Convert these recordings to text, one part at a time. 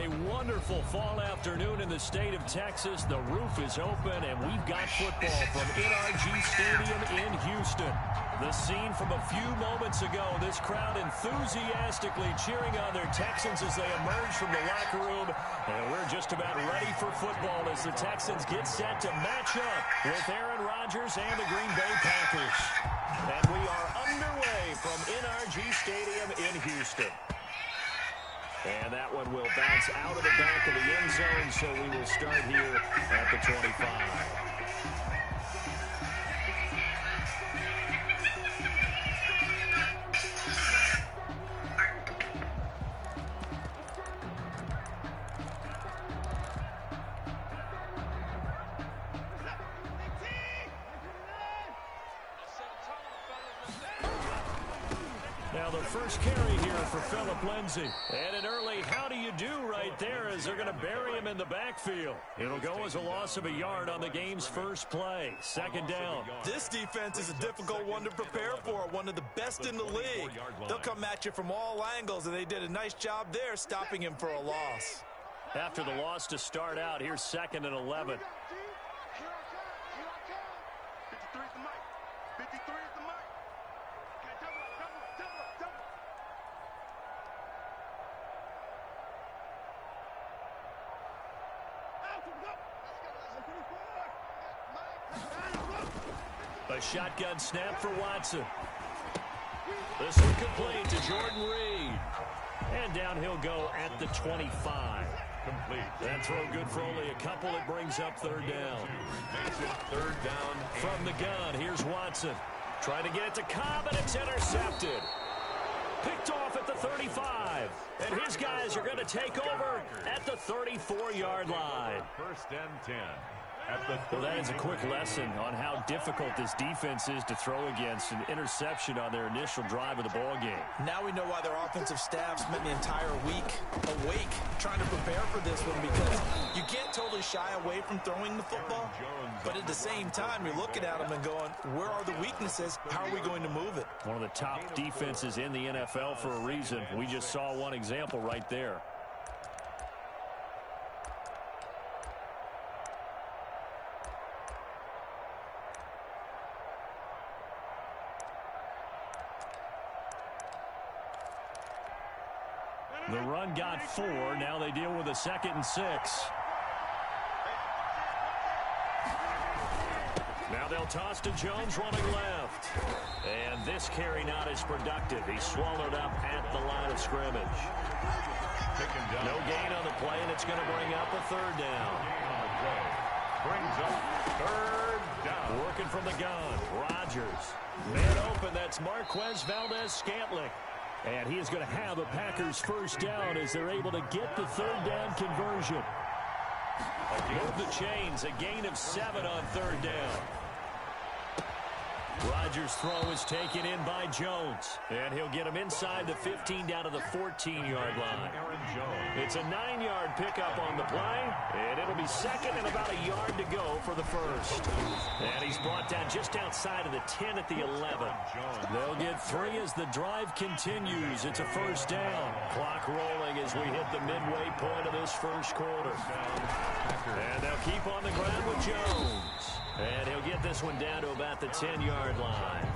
a wonderful fall afternoon in the state of Texas. The roof is open, and we've got football from NRG Stadium in Houston. The scene from a few moments ago, this crowd enthusiastically cheering on their Texans as they emerge from the locker room. And we're just about ready for football as the Texans get set to match up with Aaron Rodgers and the Green Bay Packers. And we are underway from NRG Stadium in Houston. And that one will bounce out of the back of the end zone, so we will start here at the 25. Now the first carry here for Phillip Lindsay. And an early how do you do right there as they're going to bury him in the backfield. It'll go as a loss of a yard on the game's first play. Second down. This defense is a difficult one to prepare for, one of the best in the league. They'll come at you from all angles, and they did a nice job there stopping him for a loss. After the loss to start out, here's 2nd and 11. A shotgun snap for Watson. This one complete to Jordan Reed. And down he'll go at the 25. Complete. That throw good for only a couple. It brings up third down. Makes it third down. From the gun, here's Watson. Trying to get it to Cobb, and it's intercepted. Picked off at the 35. And his guys are going to take over at the 34-yard line. First and 10. Well, that is a quick lesson on how difficult this defense is to throw against. An interception on their initial drive of the ball game. Now we know why their offensive staff spent the entire week awake trying to prepare for this one, because you can't totally shy away from throwing the football, but at the same time you're looking at them and going, where are the weaknesses? How are we going to move it? One of the top defenses in the NFL for a reason. We just saw one example right there. The run got 4. Now they deal with a 2nd and 6. Now they'll toss to Jones running left. And this carry not as productive. He's swallowed up at the line of scrimmage. No gain on the play, and it's going to bring up a third down. Brings up third down. Working from the gun. Rodgers. Man open. That's Marquez Valdez-Scantling. And he is going to have a Packers first down as they're able to get the third down conversion. Move the chains, a gain of 7 on third down. Rodgers' throw is taken in by Jones. And he'll get him inside the 15 down to the 14-yard line. It's a 9-yard pickup on the play. And it'll be 2nd and about a yard to go for the first. And he's brought down just outside of the 10 at the 11. They'll get 3 as the drive continues. It's a first down. Clock rolling as we hit the midway point of this first quarter. And they'll keep on the ground with Jones. And he'll get this one down to about the 10-yard line.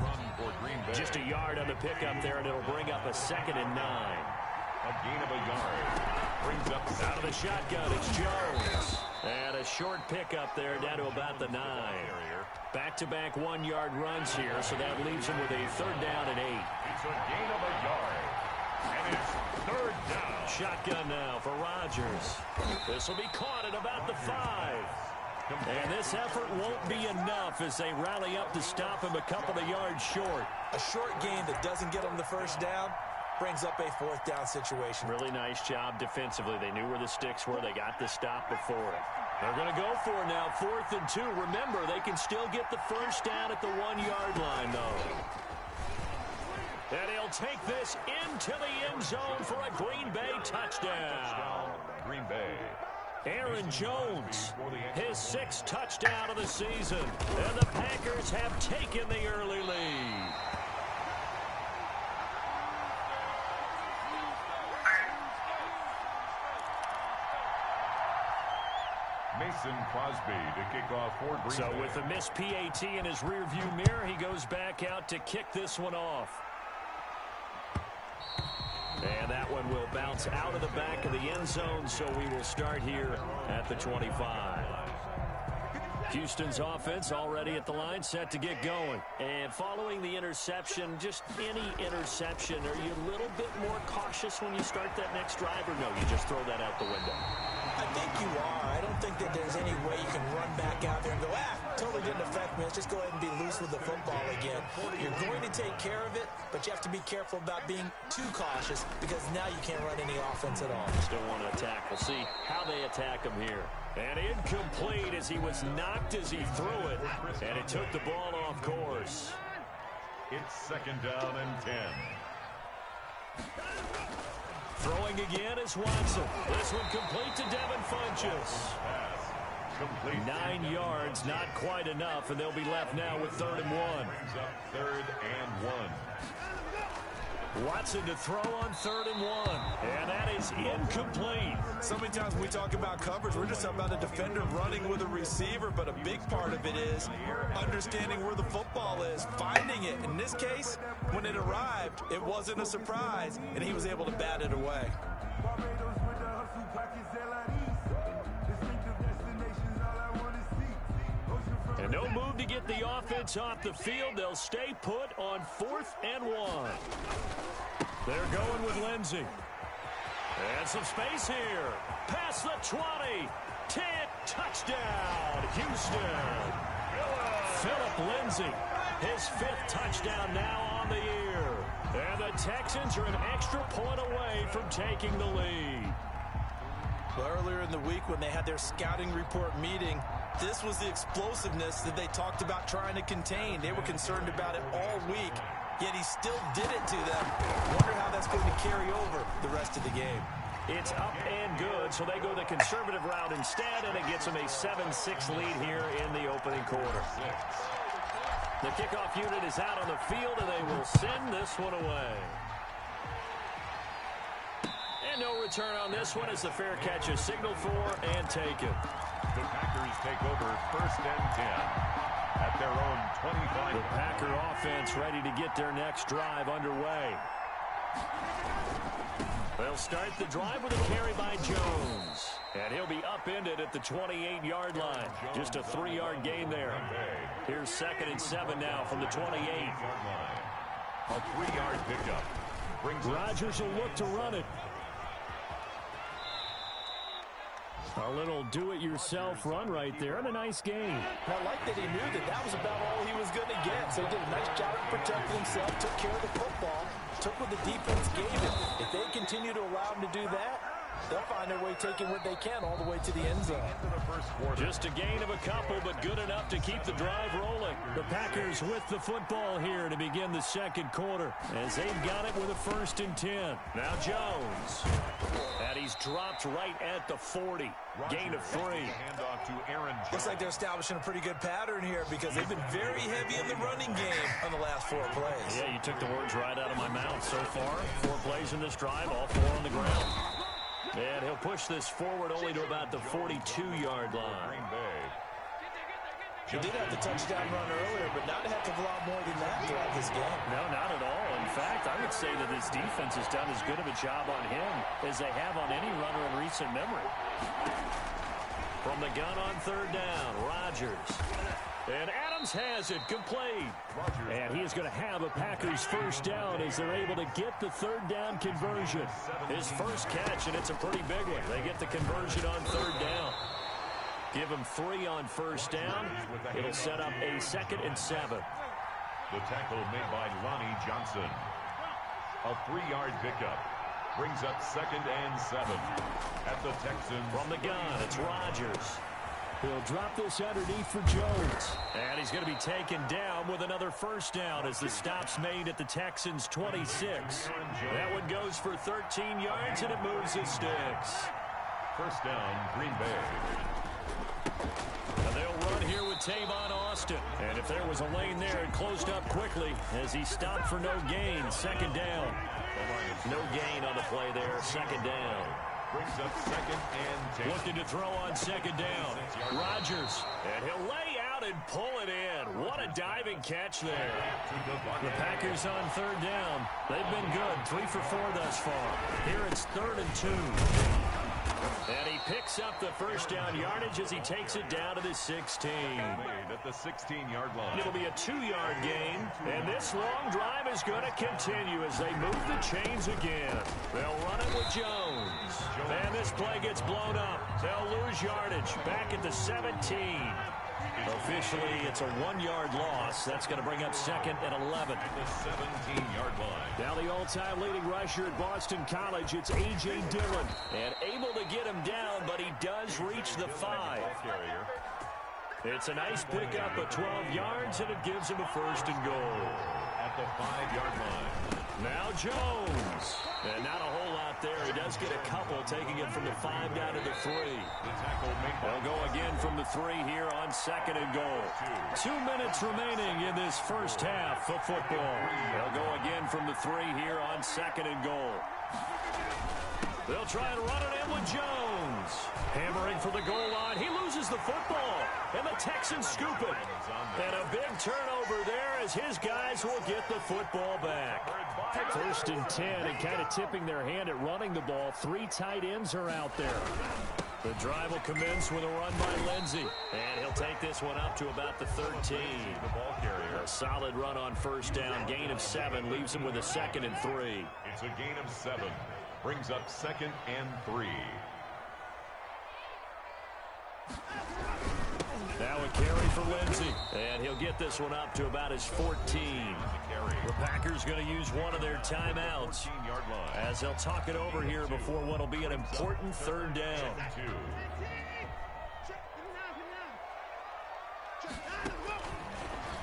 Just a yard on the pickup there, and it'll bring up a 2nd and 9. A gain of a yard. Brings up out of the shotgun. It's Jones. And a short pickup there down to about the 9. Back-to-back 1-yard runs here, so that leaves him with a third down and 8. It's a gain of a yard. And it's third down. Shotgun now for Rodgers. This will be caught at about the 5. And this effort won't be enough as they rally up to stop him a couple of yards short. A short gain that doesn't get them the first down brings up a 4th down situation. Really nice job defensively. They knew where the sticks were. They got the stop before it. They're going to go for it now, 4th and 2. Remember, they can still get the first down at the 1-yard line, though. And he'll take this into the end zone for a Green Bay touchdown. Green Bay. Aaron Jones, his 6th touchdown of the season. And the Packers have taken the early lead. Mason Crosby to kick off for Green So Bay. with a missed PAT in his rearview mirror, he goes back out to kick this one off. And that one will bounce out of the back of the end zone, so we will start here at the 25. Houston's offense already at the line, set to get going. And following the interception, just any interception, are you a little bit more cautious when you start that next drive, or no, you just throw that out the window? I think you are. I don't think that there's any way you can run back out there and go, totally didn't affect me. Let's just go ahead and be loose with the football again. You're going to take care of it, but you have to be careful about being too cautious because now you can't run any offense at all. Still want to attack. We'll see how they attack him here. And incomplete as he was knocked as he threw it, and it took the ball off course. It's second down and 10. Throwing again is Watson. This one complete to Devin Funchess. 9 yards, not quite enough, and they'll be left now with 3rd and 1. Third and 1. Watson to throw on 3rd and 1, and that is incomplete. So many times when we talk about coverage, we're just talking about a defender running with a receiver, but a big part of it is understanding where the football is, finding it. In this case, when it arrived, it wasn't a surprise, and he was able to bat it away. And no move to get the offense off the field. They'll stay put on 4th and 1. They're going with Lindsey. And some space here. Past the 20. 10, touchdown, Houston. Phillip Lindsey, his 5th touchdown now on the year. And the Texans are an extra point away from taking the lead. Well, earlier in the week when they had their scouting report meeting, this was the explosiveness that they talked about trying to contain. They were concerned about it all week, yet he still did it to them. Wonder how that's going to carry over the rest of the game. It's up and good, so they go the conservative route instead, and it gets them a 7-6 lead here in the opening quarter. The kickoff unit is out on the field, and they will send this one away. And no return on this one as the fair catch is signaled for and taken. The Packers take over 1st and 10 at their own 25. The Packer offense ready to get their next drive underway. They'll start the drive with a carry by Jones. And he'll be upended at the 28-yard line. Just a 3-yard gain there. Here's 2nd and 7 now from the 28. A 3-yard pickup. Rodgers will look to run it. A little do-it-yourself run right there, and a nice game. I like that he knew that was about all he was going to get. So he did a nice job of protecting himself, took care of the football, took what the defense gave him. If they continue to allow him to do that, they'll find their way taking what they can all the way to the end zone. Just a gain of a couple, but good enough to keep the drive rolling. The Packers with the football here to begin the 2nd quarter as they've got it with a 1st and 10. Now Jones. And he's dropped right at the 40. Gain of 3. Looks like they're establishing a pretty good pattern here because they've been very heavy in the running game on the last 4 plays. Yeah, you took the words right out of my mouth so far. 4 plays in this drive, all 4 on the ground. And he'll push this forward only to about the 42-yard line. He did have the touchdown run earlier, but not a heck of a lot more than that throughout this game. No, not at all. In fact, I would say that this defense has done as good of a job on him as they have on any runner in recent memory. From the gun on 3rd down, Rodgers. And Adams has it complete. And he is going to have a Packers 1st down as they're able to get the 3rd down conversion. His first catch, and it's a pretty big one. They get the conversion on 3rd down. Give him 3 on 1st down. It'll set up a 2nd and 7. The tackle made by Lonnie Johnson. A 3-yard pickup. Brings up 2nd and 7 at the Texans. From the gun, it's Rodgers. He'll drop this underneath for Jones. And he's going to be taken down with another 1st down as the stop's made at the Texans' 26. That one goes for 13 yards, and it moves his sticks. 1st down, Green Bay. And they'll run here with Tavon Austin. And if there was a lane there, it closed up quickly as he stopped for no gain. 2nd down. No gain on the play there. 2nd down. Brings up second and 10. Looking to throw on second down. Rodgers. And he'll lay out and pull it in. What a diving catch there. The Packers on third down. They've been good. 3 for 4 thus far. Here it's 3rd and 2. And he picks up the first down yardage as he takes it down to the 16. At the 16-yard line. It'll be a 2-yard gain, and this long drive is going to continue as they move the chains again. They'll run it with Jones. And this play gets blown up. They'll lose yardage back at the 17. Officially, it's a 1-yard loss. That's going to bring up 2nd and 11. At the 17-yard line. Now the all-time leading rusher at Boston College, it's A.J. Dillon. And able to get him down, but he does reach the 5. It's a nice pickup of 12 yards, and it gives him a 1st and goal. At the 5-yard line. Now Jones. And not a whole lot there. He does get a couple, taking it from the 5 down to the 3. They'll go again from the 3 here on 2nd and goal. 2 minutes remaining in this first half of football. They'll go again from the 3 here on 2nd and goal. They'll try and run it in with Jones. Hammering for the goal line. He loses the football. And the Texans scoop it. And a big turnover there as his guys will get the football back. 1st and 10, and kind of tipping their hand at running the ball. 3 tight ends are out there. The drive will commence with a run by Lindsey. And he'll take this one up to about the 13. The ball carrier. A solid run on 1st down. Gain of 7 leaves him with a 2nd and 3. It's a gain of 7. Brings up 2nd and 3. Now a carry for Lindsey. And he'll get this one up to about his 14. The Packers going to use one of their timeouts as they'll talk it over here before what will be an important 3rd down.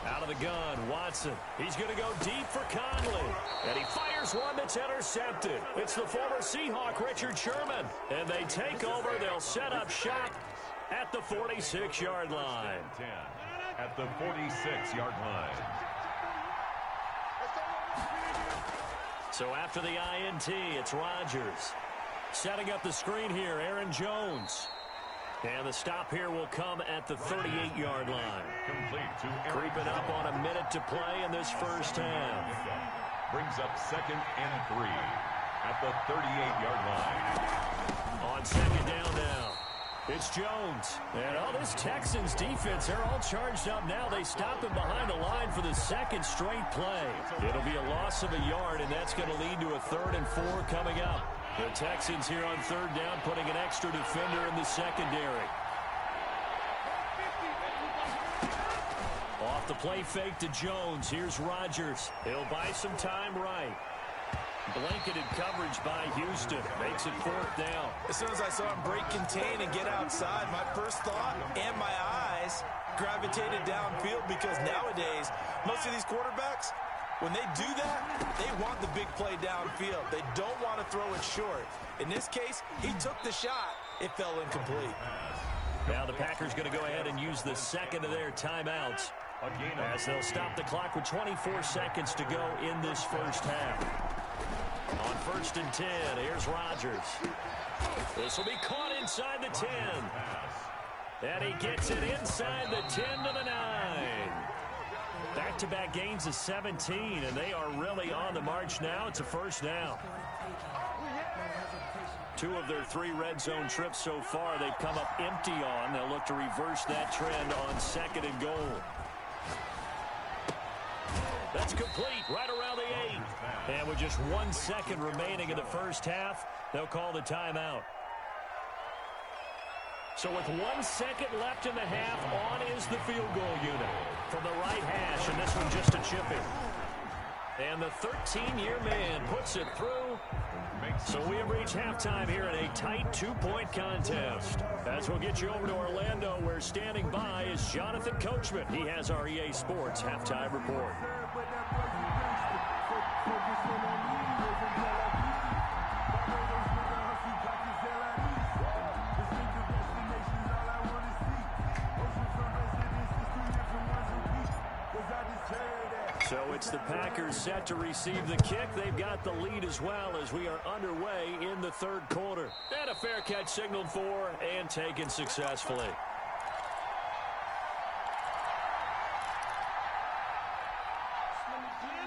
Out of the gun, Watson. He's going to go deep for Conley. And he fires one that's intercepted. It's the former Seahawk, Richard Sherman. And they take over. They'll set up shop at the 46-yard line. 10 at the 46-yard line. So after the INT, it's Rodgers. Setting up the screen here, Aaron Jones. And the stop here will come at the 38-yard line. Complete to Aaron. Creeping up on a minute to play in this first half. Brings up 2nd and 3 at the 38-yard line. On 2nd down now. It's Jones. And all this Texans defense, they're all charged up now. They stop him behind the line for the 2nd straight play. It'll be a loss of a yard, and that's going to lead to a 3rd and 4 coming up. The Texans here on 3rd down, putting an extra defender in the secondary. Off the play fake to Jones. Here's Rodgers. He'll buy some time right. Blanketed coverage by Houston. Makes it 4th down. As soon as I saw him break contain and get outside, my first thought and my eyes gravitated downfield, because nowadays, most of these quarterbacks, when they do that, they want the big play downfield. They don't want to throw it short. In this case, he took the shot. It fell incomplete. Now the Packers going to go ahead and use the 2nd of their timeouts as they'll stop the clock with 24 seconds to go in this first half. On 1st and 10, here's Rodgers. This will be caught inside the 10. And he gets it inside the 10 to the 9. Back-to-back gains of 17, and they are really on the march now. It's a 1st down. 2 of their 3 red zone trips so far, they've come up empty on. They'll look to reverse that trend on 2nd and goal. That's complete right around the 8. And with just 1 second remaining in the first half, they'll call the timeout. So with 1 second left in the half, on is the field goal unit from the right hash, and this one just a chipping. And the 13-year man puts it through. So we have reached halftime here in a tight 2-point contest. As we'll get you over to Orlando, where standing by is Jonathan Coachman. He has our EA Sports halftime report. So it's the Packers set to receive the kick. They've got the lead as well as we are underway in the third quarter. And a fair catch signaled for and taken successfully.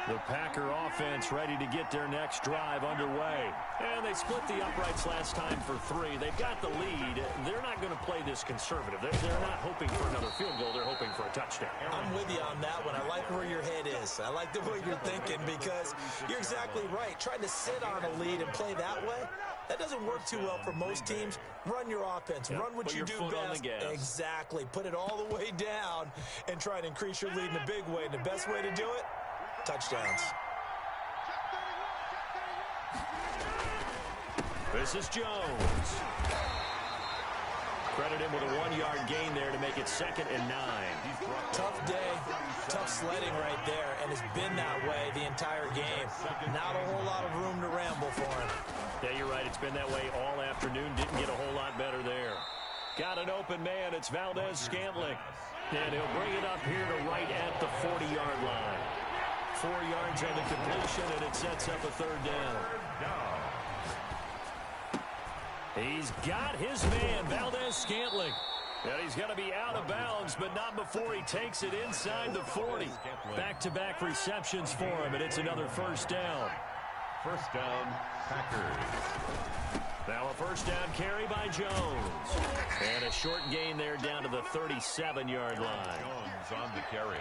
The Packer offense ready to get their next drive underway. And they split the uprights last time for 3. They've got the lead. They're not going to play this conservative. They're not hoping for another field goal. They're hoping for a touchdown. I'm with you on that one. I like where your head is. I like the way you're thinking because you're exactly right. Trying to sit on a lead and play that way, that doesn't work too well for most teams. Run your offense. Run what you do best. Exactly. Put it all the way down and try to increase your lead in a big way. And the best way to do it, touchdowns. This is Jones. Credit him with a 1-yard gain there to make it 2nd and 9. Tough day, tough sledding right there, and it's been that way the entire game. Not a whole lot of room to ramble for him. Yeah, you're right. It's been that way all afternoon. Didn't get a whole lot better there. Got an open man. It's Valdez-Scantling. And he'll bring it up here to right at the 40-yard line. 4 yards on the completion, and it sets up a 3rd down. He's got his man, Valdez-Scantling. And he's going to be out of bounds, but not before he takes it inside the 40. Back-to-back receptions for him, and it's another 1st down. 1st down, Packers. Now a 1st down carry by Jones. And a short gain there down to the 37-yard line. Jones on the carry.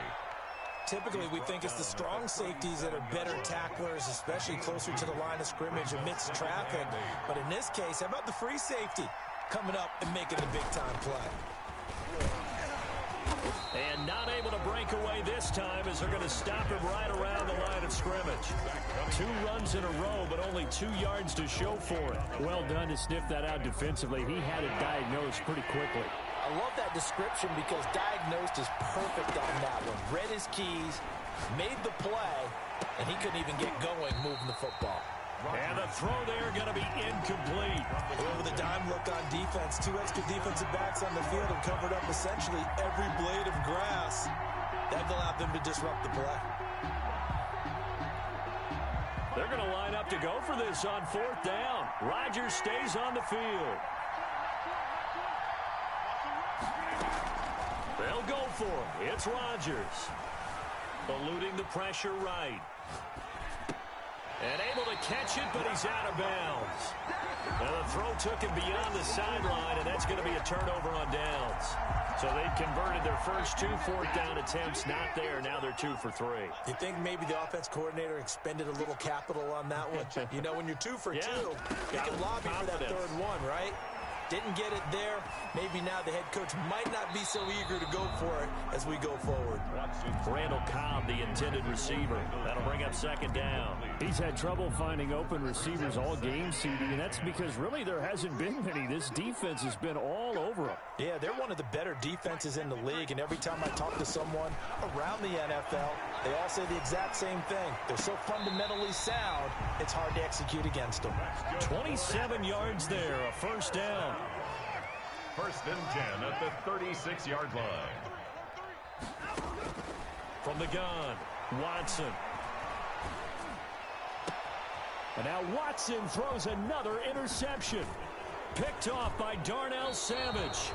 Typically, we think it's the strong safeties that are better tacklers, especially closer to the line of scrimmage amidst traffic. But in this case, how about the free safety coming up and making the big-time play? And not able to break away this time as they're going to stop him right around the line of scrimmage. 2 runs in a row, but only 2 yards to show for it. Well done to sniff that out defensively. He had it diagnosed pretty quickly. I love that description because diagnosed is perfect on that one. Read his keys, made the play, and he couldn't even get going moving the football. And the throw there going to be incomplete. With a dime look on defense, 2 extra defensive backs on the field and covered up essentially every blade of grass. That allowed them to disrupt the play. They're going to line up to go for this on 4th down. Rodgers stays on the field. They'll go for it. It's Rodgers. Eluding the pressure right. And able to catch it, but he's out of bounds. Now the throw took him beyond the sideline, and that's going to be a turnover on downs. So they've converted their first 2 4th down attempts. Not there. Now they're 2 for 3. You think maybe the offense coordinator expended a little capital on that one? You know, when you're 2 for 2, you can lobby for that 3rd one, right? Didn't get it there. Maybe now the head coach might not be so eager to go for it as we go forward. Randall Cobb, the intended receiver. That'll bring up 2nd down. He's had trouble finding open receivers all game, CD, and that's because really there hasn't been many. This defense has been all over them. Yeah, they're one of the better defenses in the league, and every time I talk to someone around the NFL, they all say the exact same thing. They're so fundamentally sound, it's hard to execute against them. 27 yards there, a 1st down. 1st and 10 at the 36-yard line. From the gun, Watson. And now Watson throws another interception. Picked off by Darnell Savage.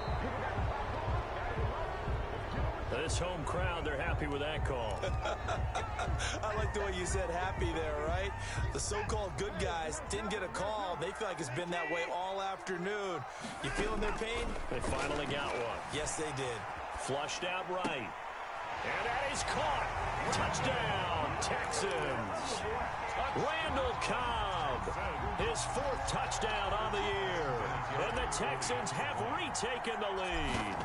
This home crowd, they're happy with that call. I like the way you said happy there, right? The so-called good guys didn't get a call. They feel like it's been that way all afternoon. You feeling their pain? They finally got one. Yes, they did. Flushed out right. And that is caught. Touchdown, Texans. Randall Cobb, his 4th touchdown on the year. And the Texans have retaken the lead.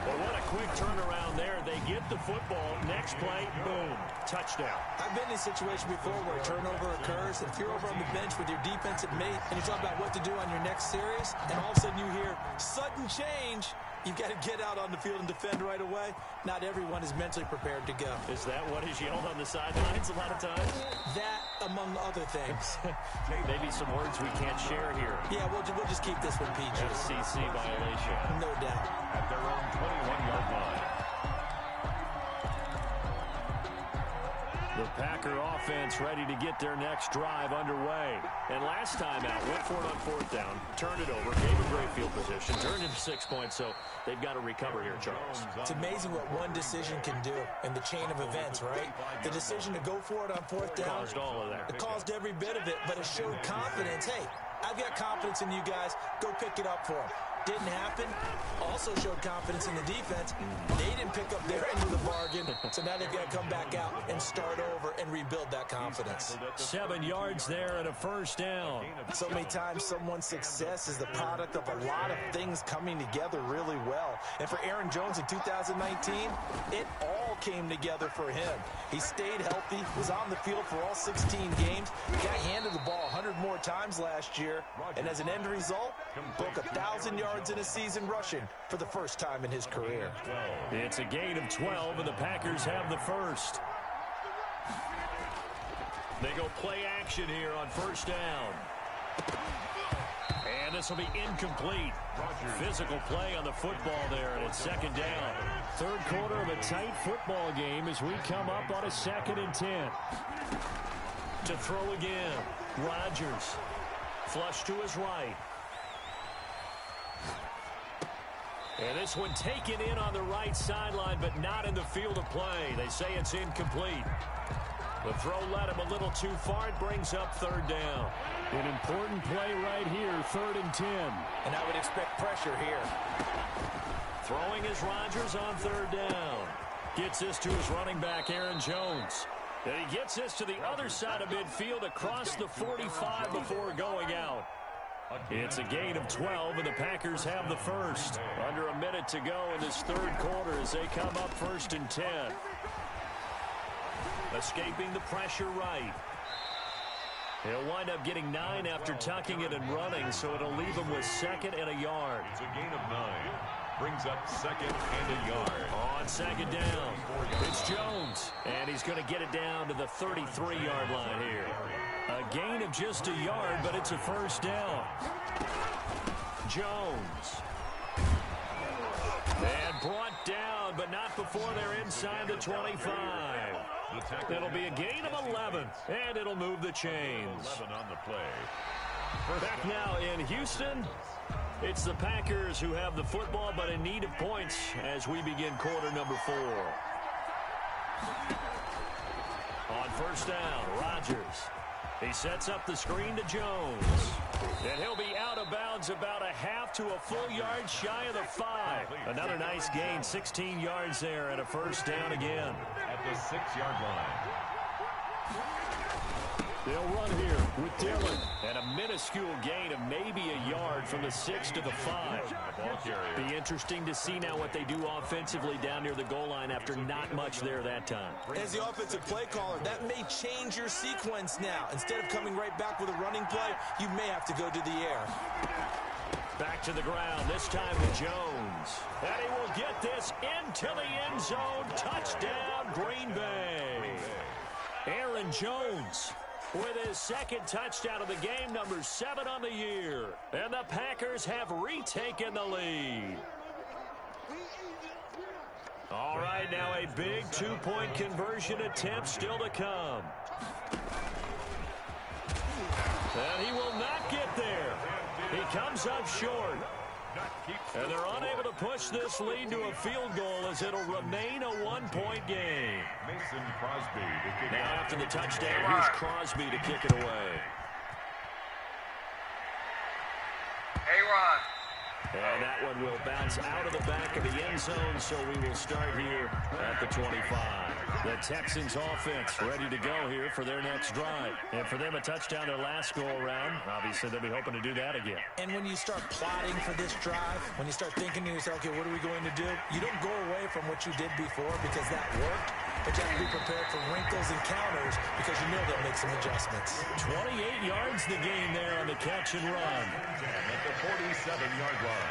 Well, what a quick turnaround there. They get the football. Next play, boom, touchdown. I've been in a situation before where a turnover occurs, and if you're over on the bench with your defensive mate and you're talking about what to do on your next series, and all of a sudden you hear sudden change, you've got to get out on the field and defend right away. Not everyone is mentally prepared to go. Is that what is yelled on the sidelines a lot of times? That, among other things. Maybe some words we can't share here. Yeah, we'll just keep this one PG. FCC violation. No doubt. At their own 21-yard line. Packer offense ready to get their next drive underway. And last time out, went for it on fourth down, turned it over, gave a great field position, turned into 6 points, so they've got to recover here, Charles. It's amazing what one decision can do in the chain of events, right? The decision to go for it on fourth down. Caused all of that. It caused every bit of it, but it showed confidence. Hey, I've got confidence in you guys. Go pick it up for them. Didn't happen. Also showed confidence in the defense. They didn't pick up their end of the bargain, so now they've got to come back out and start over and rebuild that confidence. 7 yards there and a first down. So many times someone's success is the product of a lot of things coming together really well. And for Aaron Jones in 2019, it all came together for him. He stayed healthy, was on the field for all 16 games, got handed the ball 100 more times last year, and as an end result, broke 1,000 yards in a season rushing for the first time in his career. It's a gain of 12, and the Packers have the first. They go play action here on first down. And this will be incomplete. Physical play on the football there, and it's second down. Third quarter of a tight football game as we come up on a 2nd and 10. To throw again, Rodgers. Flush to his right. And this one taken in on the right sideline, but not in the field of play. They say it's incomplete. The throw led him a little too far. It brings up third down. An important play right here, 3rd and 10. And I would expect pressure here. Throwing is Rodgers on 3rd down. Gets this to his running back, Aaron Jones. And he gets this to the other side of midfield across the 45 before going out. It's a gain of 12, and the Packers have the first. Under a minute to go in this third quarter as they come up 1st and 10. Escaping the pressure right. He'll wind up getting 9 after tucking it and running, so it'll leave him with 2nd and a yard. It's a gain of 9. Brings up 2nd and a yard. On 2nd down, it's Jones, and he's going to get it down to the 33-yard line here. A gain of just a yard, but it's a first down. Jones. And brought down, but not before they're inside the 25. It'll be a gain of 11, and it'll move the chains. 11 on the play. Back now in Houston, it's the Packers who have the football, but in need of points as we begin quarter number 4. On first down, Rodgers. He sets up the screen to Jones. And he'll be out of bounds about a half to a full yard shy of the 5. Another nice gain, 16 yards there and a first down again. At the 6-yard line. They'll run here with Dillon. And a minuscule gain of maybe a yard from the 6 to the 5. Be interesting to see now what they do offensively down near the goal line after not much there that time. As the offensive play caller, that may change your sequence now. Instead of coming right back with a running play, you may have to go to the air. Back to the ground, this time with Jones. And he will get this into the end zone. Touchdown, Green Bay. Aaron Jones with his 2nd touchdown of the game, number 7 on the year. And the Packers have retaken the lead. All right, now a big 2-point conversion attempt still to come. And he will not get there. He comes up short. And they're unable to push this lead to a field goal as it'll remain a 1-point game. Mason Crosby to kick now it. after the touchdown, here's Crosby to kick it away. A-Rod. And that one will bounce out of the back of the end zone, so we will start here at the 25. The Texans offense ready to go here for their next drive. And for them, a touchdown their last go-around. Obviously, they'll be hoping to do that again. And when you start plotting for this drive, when you start thinking to yourself, okay, what are we going to do? You don't go away from what you did before because that worked, but you have to be prepared for wrinkles and counters because you know they'll make some adjustments. 28 yards the gain there on the catch and run. At the 47-yard line.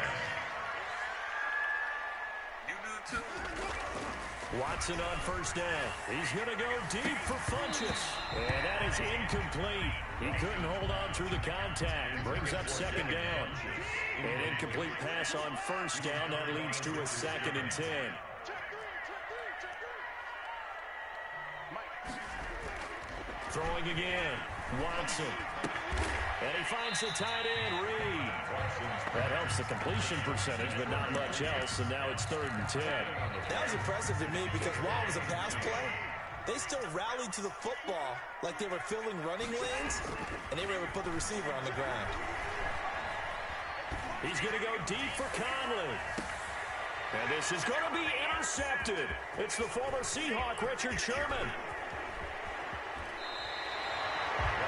You do too. Watson on first down. He's going to go deep for Funchess. And that is incomplete. He couldn't hold on through the contact. Brings up 2nd down. An incomplete pass on first down. That leads to a 2nd and 10. Throwing again. Watson. And he finds the tight end, Reed. That helps the completion percentage, but not much else, and now it's 3rd and 10. That was impressive to me because while it was a pass play, they still rallied to the football like they were filling running lanes, and they were able to put the receiver on the ground. He's going to go deep for Conley. And this is going to be intercepted. It's the former Seahawk, Richard Sherman.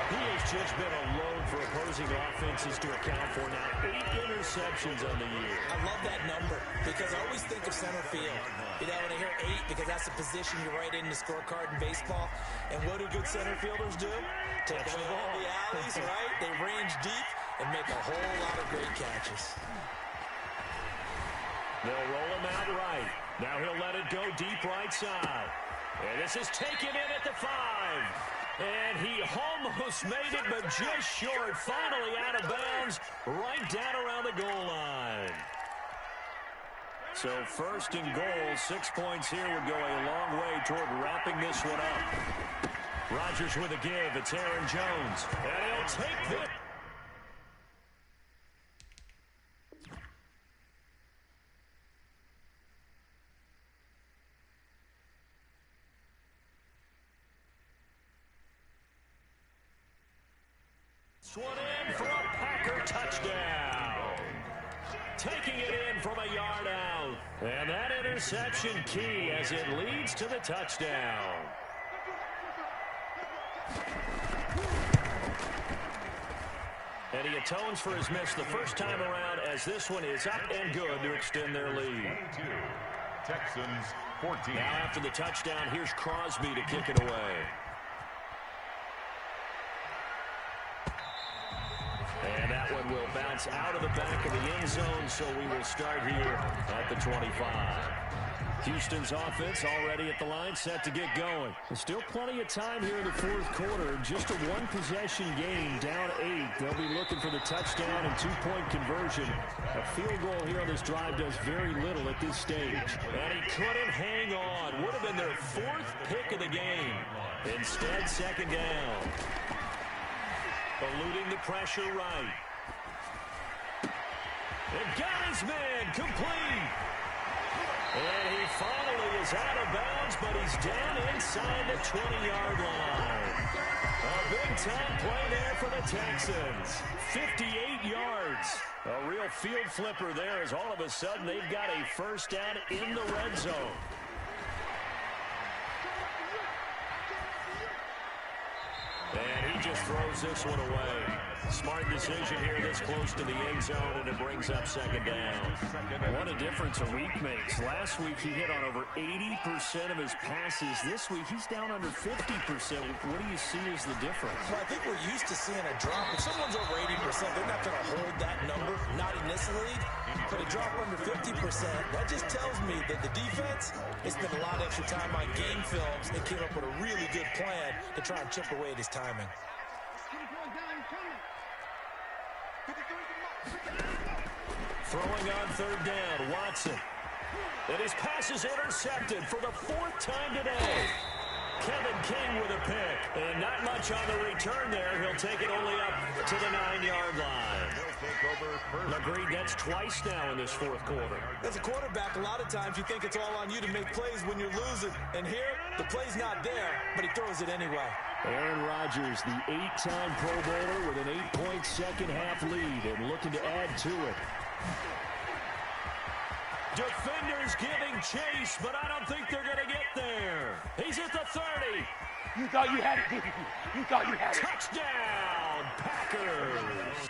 He has just been a load for opposing offenses to account for now. 8 interceptions on the year. I love that number because I always think of center field. You know, when I hear 8, because that's the position you write in the scorecard in baseball. And what do good center fielders do? Take away all the alleys, right? They range deep and make a whole lot of great catches. They'll roll him out right. Now he'll let it go deep right side. And this is taken in at the 5. And he almost made it, but just short. Finally out of bounds, right down around the goal line. So 1st and goal, 6 points here would go a long way toward wrapping this one up. Rodgers with a give. It's Aaron Jones. And he'll take this. One in for a Packer touchdown. Taking it in from a yard out. And that interception key as it leads to the touchdown. And he atones for his miss the first time around as this one is up and good to extend their lead. Texans 14. Now after the touchdown, here's Crosby to kick it away. And that one will bounce out of the back of the end zone, so we will start here at the 25. Houston's offense already at the line, set to get going. There's still plenty of time here in the 4th quarter. Just a one-possession game, down 8. They'll be looking for the touchdown and 2-point conversion. A field goal here on this drive does very little at this stage. And he couldn't hang on. Would have been their 4th pick of the game. Instead, 2nd down. Eluding the pressure right. And got his man complete. And he finally is out of bounds, but he's down inside the 20-yard line. A big-time play there for the Texans. 58 yards. A real field flipper there as all of a sudden they've got a first down in the red zone. And he just throws this one away. Smart decision here this close to the end zone, and it brings up 2nd down. What a difference a week makes. Last week he hit on over 80% of his passes. This week he's down under 50%. What do you see as the difference? Well, I think we're used to seeing a drop. If someone's over 80%, they're not going to hold that number, not in this league. But a drop under 50%, that just tells me that the defense has spent a lot of extra time on game films and came up with a really good plan to try and chip away at his timing. Throwing on 3rd down, Watson. And his pass is intercepted for the 4th time today. Kevin King with a pick. And not much on the return there. He'll take it only up to the 9-yard line. Agreed, that's twice now in this 4th quarter. As a quarterback, a lot of times you think it's all on you to make plays when you're losing. And here, the play's not there, but he throws it anyway. Aaron Rodgers, the 8-time Pro Bowler with an 8-point second-half lead and looking to add to it. Defenders giving chase, but I don't think they're going to get there. He's at the 30. You thought you had it, didn't you? You thought you had it. Touchdown, Packers.